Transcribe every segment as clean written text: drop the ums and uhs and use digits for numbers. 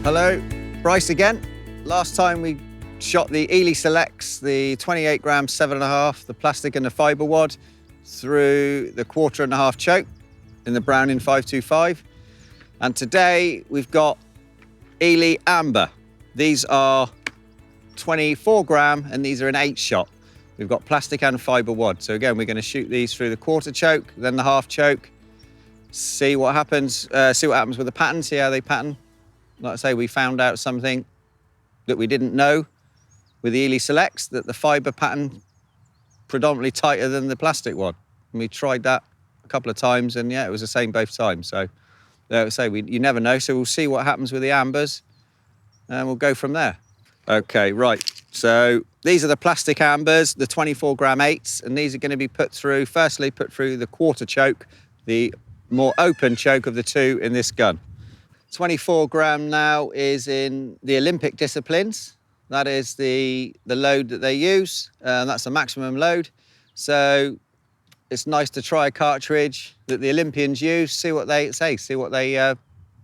Hello, Bryce again. Last time we shot the Eley Selects, the 28 gram 7.5, the plastic and the fibre wad through the 1.25 choke in the Browning 525. And today we've got Eley Amber. These are 24 gram and these are an 8 shot. We've got plastic and fibre wad. So again, we're going to shoot these through the 1/4 choke, then the 1/2 choke, see what happens with the pattern, see how they pattern. Like I say, we found out something that we didn't know with the Eley Selects, that the fibre pattern predominantly tighter than the plastic one. And we tried that a couple of times and yeah, it was the same both times. So like I say, you never know. So we'll see what happens with the ambers and we'll go from there. Okay, right. So these are the plastic ambers, the 24 gram 8s, and these are going to be put through the 1/4 choke, the more open choke of the two in this gun. 24 gram now is in the Olympic disciplines. That is the load that they use, and that's the maximum load. So it's nice to try a cartridge that the Olympians use, see what they say, see what they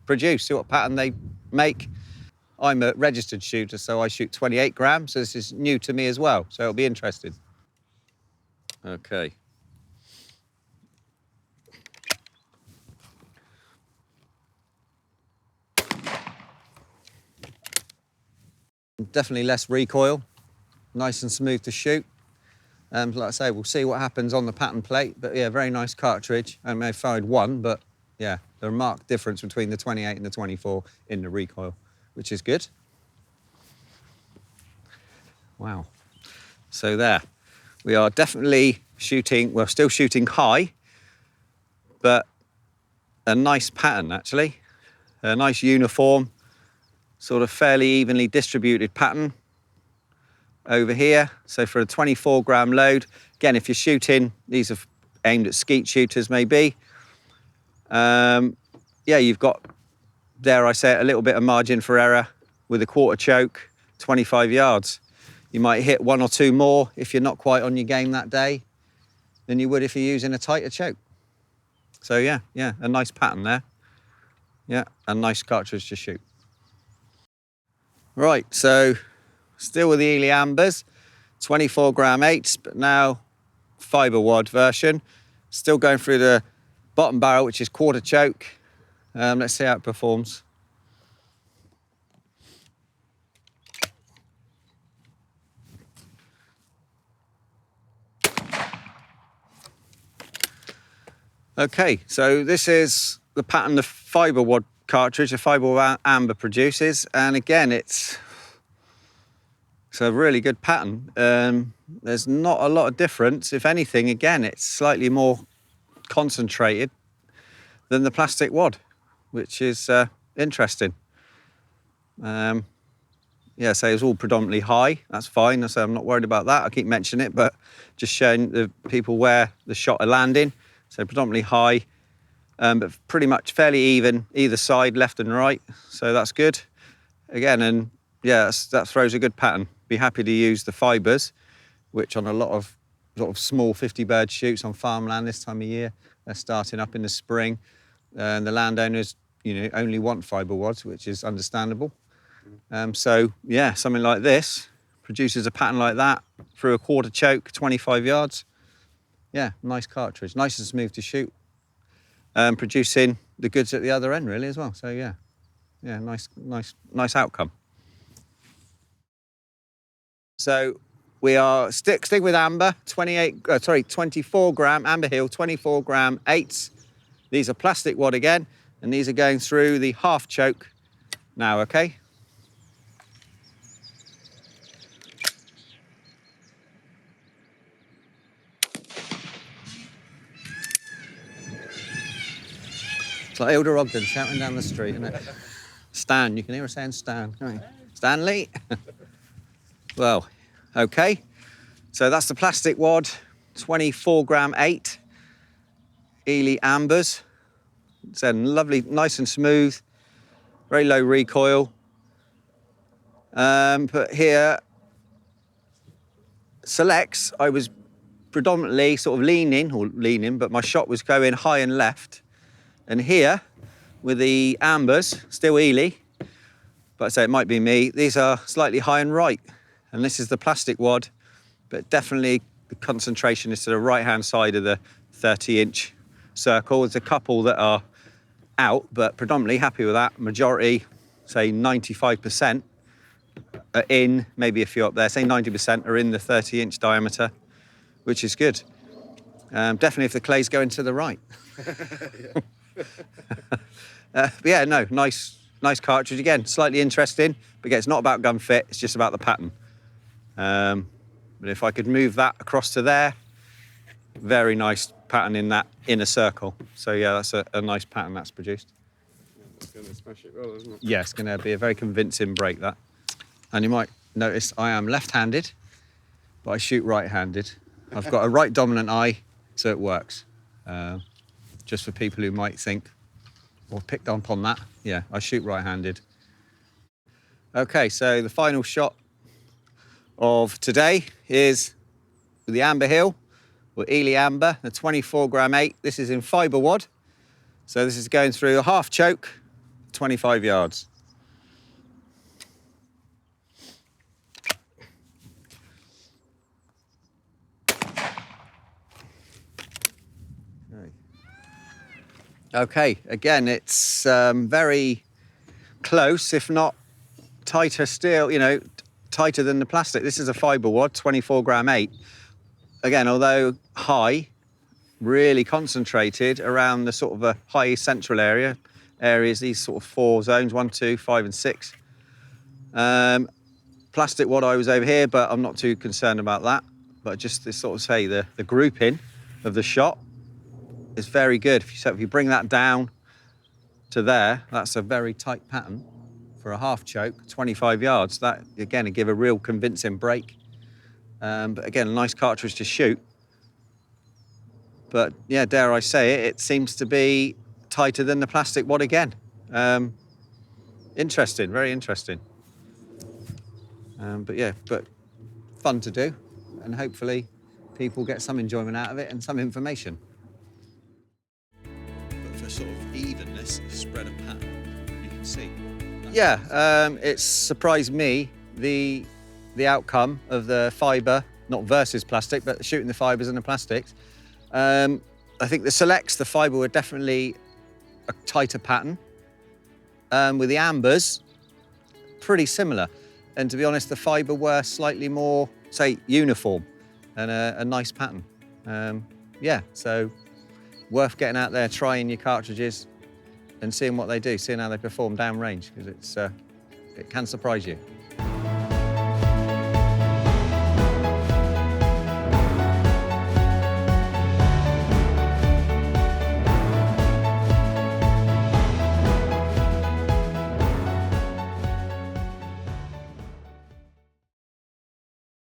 produce, see what pattern they make. I'm a registered shooter, so I shoot 28 grams, so this is new to me as well, so it'll be interesting. Okay. Definitely less recoil, nice and smooth to shoot. Like I say, we'll see what happens on the pattern plate, but yeah, very nice cartridge. I may have fired one, but yeah, the marked difference between the 28 and the 24 in the recoil, which is good. Wow. So there, we are definitely shooting, we're still shooting high, but a nice pattern actually, a nice uniform, sort of fairly evenly distributed pattern over here. So for a 24 gram load, again, if you're shooting, these are aimed at skeet shooters maybe. Yeah, you've got, dare I say it, a little bit of margin for error with a 1/4 choke, 25 yards. You might hit one or two more if you're not quite on your game that day than you would if you're using a tighter choke. So yeah, a nice pattern there. Yeah, a nice cartridge to shoot. Right, so still with the Eley Ambers, 24 gram 8s, but now fibre wad version. Still going through the bottom barrel, which is 1/4 choke. Let's see how it performs. Okay, so this is the pattern the fibre wad cartridge, the fibre wad Amber produces, and again, it's a really good pattern. There's not a lot of difference. If anything, again, it's slightly more concentrated than the plastic wad, which is interesting. Yeah, so it's all predominantly high. That's fine. So I'm not worried about that. I keep mentioning it, but just showing the people where the shot are landing. So predominantly high, but pretty much fairly even either side, left and right. So that's good. Again, and yeah, that throws a good pattern. Be happy to use the fibres, which on a lot of sort of small 50 bird shoots on farmland this time of year, they're starting up in the spring, and the landowners, only want fibre wads, which is understandable. So yeah, something like this produces a pattern like that through a 1/4 choke, 25 yards. Yeah, nice cartridge, nice and smooth to shoot, producing the goods at the other end really as well. So yeah, nice outcome. So we are sticking with Amber, 24 gram Amber Hill, 24 gram 8s. These are plastic wad again, and these are going through the 1/2 choke now, okay? It's like Elder Ogden shouting down the street, isn't it? Stan, you can hear her saying Stan, can't you? Stanley? Well, okay. So that's the plastic wad, 24 gram 8, Eley Ambers. It's lovely, nice and smooth, very low recoil. But here, Selects, I was predominantly sort of leaning, but my shot was going high and left. And here, with the Ambers, still Eley, but I say it might be me. These are slightly high and right, and this is the plastic wad, but definitely the concentration is to the right-hand side of the 30-inch circle. There's a couple that are out, but predominantly happy with that. Majority, say 95%, are in, maybe a few up there, say 90% are in the 30-inch diameter, which is good. Definitely if the clay's going to the right. But yeah, no, nice cartridge. Again, slightly interesting, but again, it's not about gun fit, it's just about the pattern. But if I could move that across to there, very nice pattern in that inner circle. So yeah, that's a nice pattern that's produced. It's going to smash it well, isn't it? Yeah, it's going to be a very convincing break, that. And you might notice I am left-handed, but I shoot right-handed. I've got a right dominant eye, so it works. Just for people who might think, or picked up on that, yeah, I shoot right-handed. Okay, so the final shot of today is the Amber Hill, or Eley Amber, the 24-gram 8. This is in fibre wad. So this is going through a half choke, 25 yards. Okay, again, it's very close, if not tighter still, you know, tighter than the plastic. This is a fibre wad, 24-gram 8. Again, although high, really concentrated around the sort of a high central areas, these sort of 4 zones, 1, 2, 5 and 6. Plastic wad I was over here, but I'm not too concerned about that. But just to sort of say the grouping of the shot is very good. If you bring that down to there, that's a very tight pattern for a half choke, 25 yards. That, again, would give a real convincing break. But again, a nice cartridge to shoot. But yeah, dare I say it, it seems to be tighter than the plastic wad again. Interesting, very interesting. But yeah, but fun to do. And hopefully people get some enjoyment out of it and some information. But for sort of evenness, spread of pattern, you can see. Yeah, it's surprised me, the outcome of the fibre, not versus plastic, but shooting the fibres and the plastics. I think the selects, the fibre were definitely a tighter pattern. With the ambers, pretty similar. And to be honest, the fibre were slightly more, say, uniform and a nice pattern. Yeah, so worth getting out there, trying your cartridges and seeing what they do, seeing how they perform downrange, because it can surprise you.